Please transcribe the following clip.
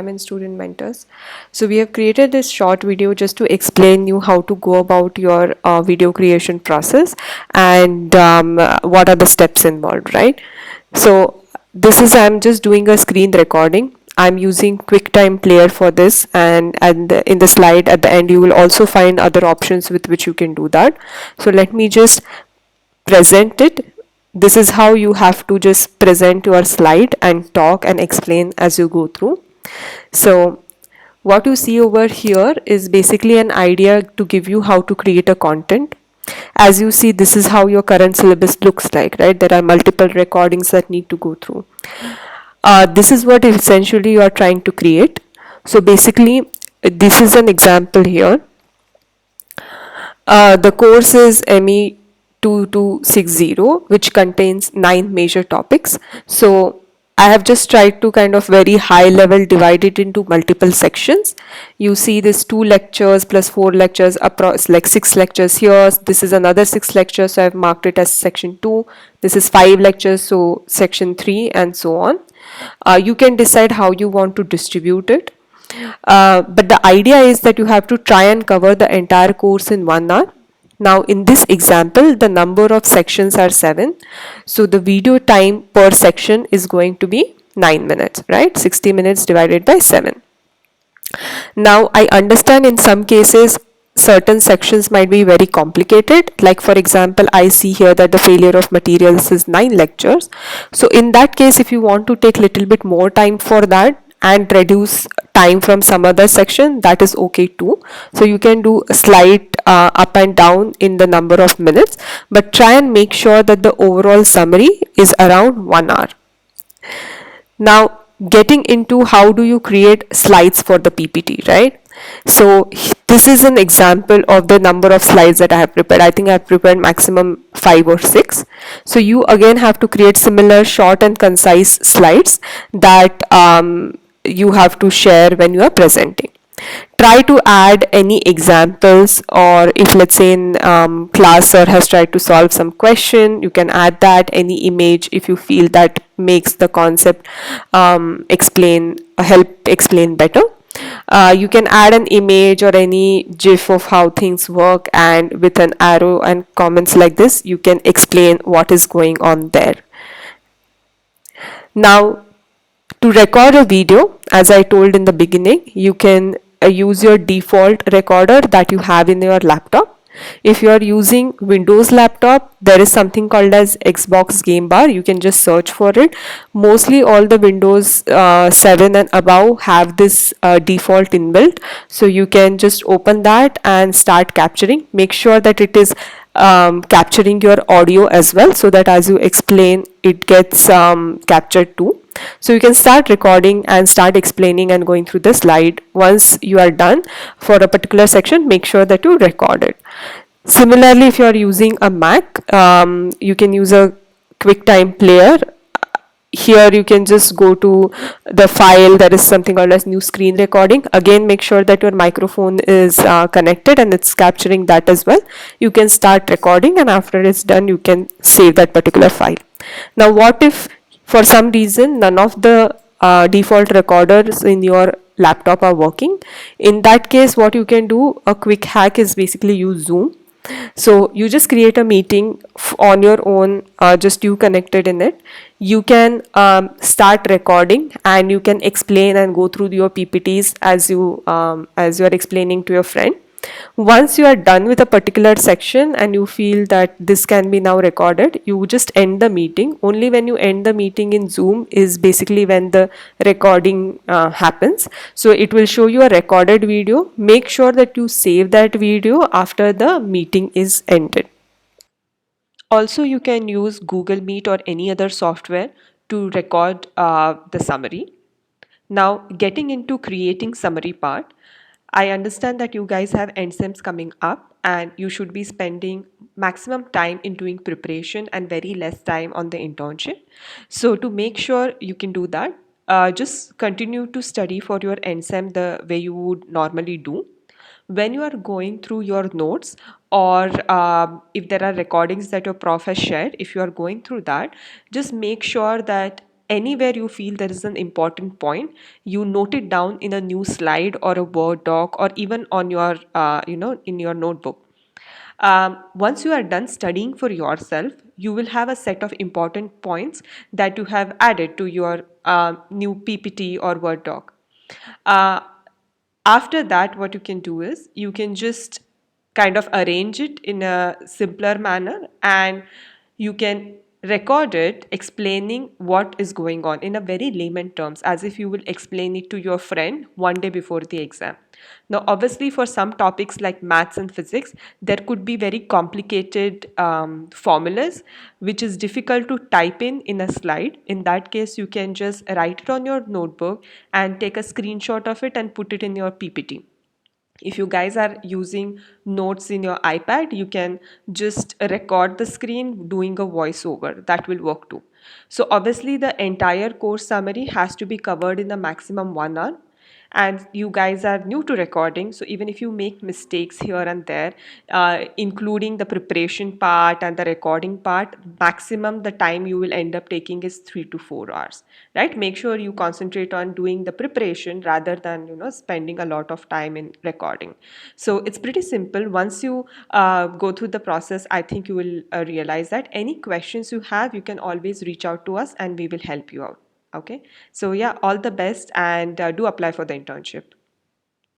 and student mentors. So we have created this short video just to explain you how to go about your video creation process and what are the steps involved, right? So this is, I'm just doing a screen recording. I'm using QuickTime Player for this, and in the slide at the end you will also find other options with which you can do that. So let me just present it. This is how you have to just present your slide and talk and explain as you go through. So what you see over here is basically an idea to give you how to create a content. As you see, this is how your current syllabus looks like, right? There are multiple recordings that need to go through. This is what essentially you are trying to create. So basically, this is an example here. The course is ME 2260, which contains 9 major topics. So I have just tried to kind of very high level divide it into multiple sections. You see this 2 lectures plus 4 lectures, like 6 lectures here. This is another 6 lectures, so I've marked it as section 2. This is 5 lectures, so section 3, and so on. You can decide how you want to distribute it. But the idea is that you have to try and cover the entire course in 1 hour. Now in this example, the number of sections are 7. So the video time per section is going to be 9 minutes, right? 60 minutes divided by 7. Now I understand in some cases certain sections might be very complicated. Like for example, I see here that the failure of materials is 9 lectures. So in that case, if you want to take little bit more time for that and reduce time from some other section, that is okay too. So you can do a slight up and down in the number of minutes, but try and make sure that the overall summary is around 1 hour. Now getting into how do you create slides for the PPT, right? So this is an example of the number of slides that I have prepared. I think I have prepared maximum 5 or 6. So you again have to create similar short and concise slides that you have to share when you are presenting. Try to add any examples, or if let's say in class sir has tried to solve some question, you can add that, any image if you feel that makes the concept help explain better. You can add an image or any GIF of how things work, and with an arrow and comments like this, you can explain what is going on there. Now, to record a video, as I told in the beginning, you can use your default recorder that you have in your laptop. If you are using Windows laptop, there is something called as Xbox Game Bar. You can just search for it. Mostly all the Windows 7 and above have this default inbuilt. So you can just open that and start capturing. Make sure that it is capturing your audio as well, so that as you explain, it gets captured too. So you can start recording and start explaining and going through the slide. Once you are done for a particular section, make sure that you record it. Similarly, if you are using a Mac, you can use a QuickTime Player. Here you can just go to the file. There is something called as new screen recording. Again, make sure that your microphone is connected and it's capturing that as well. You can start recording, and after it's done, you can save that particular file. Now, what if for some reason none of the default recorders in your laptop are working? In that case, what you can do, a quick hack, is basically use Zoom. So you just create a meeting on your own, just you connected in it. You can start recording, and you can explain and go through your PPTs as you are explaining to your friend. Once you are done with a particular section and you feel that this can be now recorded, you just end the meeting. Only when you end the meeting in Zoom is basically when the recording happens. So it will show you a recorded video. Make sure that you save that video after the meeting is ended. Also, you can use Google Meet or any other software to record the summary. Now, getting into creating summary part, I understand that you guys have NSEMs coming up, and you should be spending maximum time in doing preparation and very less time on the internship. So to make sure you can do that, just continue to study for your NSEM the way you would normally do. When you are going through your notes, or if there are recordings that your prof has shared, if you are going through that, just make sure that anywhere you feel there is an important point, you note it down in a new slide or a Word doc or even on your, in your notebook. Once you are done studying for yourself, you will have a set of important points that you have added to your new PPT or Word doc. Uh, After that, what you can do is you can just kind of arrange it in a simpler manner, and you can record it explaining what is going on in a very layman terms, as if you will explain it to your friend one day before the exam. Now obviously for some topics like maths and physics, there could be very complicated formulas which is difficult to type in a slide. In that case, you can just write it on your notebook and take a screenshot of it and put it in your PPT. If you guys are using notes in your iPad, you can just record the screen doing a voiceover. That will work too. So obviously the entire course summary has to be covered in the maximum 1 hour, and you guys are new to recording, so even if you make mistakes here and there, including the preparation part and the recording part, maximum the time you will end up taking is 3 to 4 hours, right? Make sure you concentrate on doing the preparation rather than spending a lot of time in recording. So it's pretty simple. Once you go through the process, I think you will realize that any questions you have, you can always reach out to us and we will help you out. Okay, so yeah, all the best, and do apply for the internship.